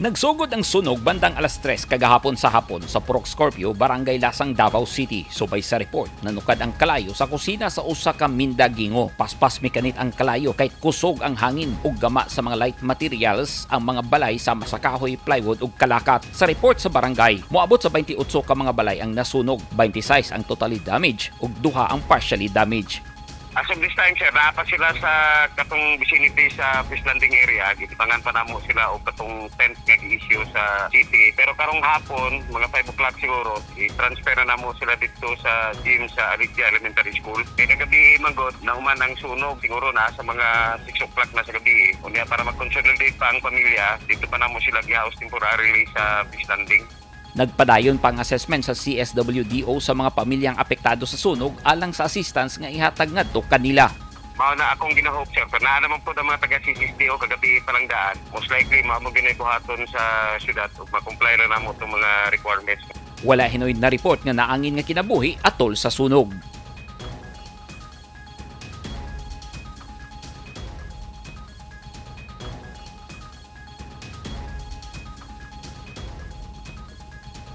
Nagsugod ang sunog bandang alas 3 kagahapon sa hapon sa Purok Scorpio, Barangay Lasang, Davao City. Subay sa report, nanukad ang kalayo sa kusina sa usa ka mindagingo. Paspas mekanit ang kalayo kahit kusog ang hangin ug gama sa mga light materials ang mga balay sama sa kahoy, plywood ug kalakat. Sa report sa barangay, moabot sa 28 ka mga balay ang nasunog, 26 ang totally damaged ug 2 ang partially damaged. As of this time, sir, dapat sila sa katong vicinity sa Fish Landing area. Gipangan pa namo sila o katong tent nga gi-issue sa city. Pero karong hapon, mga 5 o'clock siguro, i-transfer na namo sila dito sa gym sa Alicia Elementary School. Kaya kagabi, Magot, nauman ang sunog. Siguro na sa mga 6 o'clock na sa gabi. Unya para mag-consolidate pa ang pamilya, dito pa namo sila gi-house temporarily sa Fish Landing. Nagpadayon pang assessment sa CSWDO sa mga pamilyang apektado sa sunog alang sa assistance nga ihatag ngadto kanila. Mao na akong ginahope, sir. Na naman po ang mga taga-CSDO kagabi pa lang daan. Most likely, mao mo ginaibuhaton sa syudad ug makomply na namo itong mga requirements. Wala hinoy na report nga naangin nga kinabuhi atol sa sunog.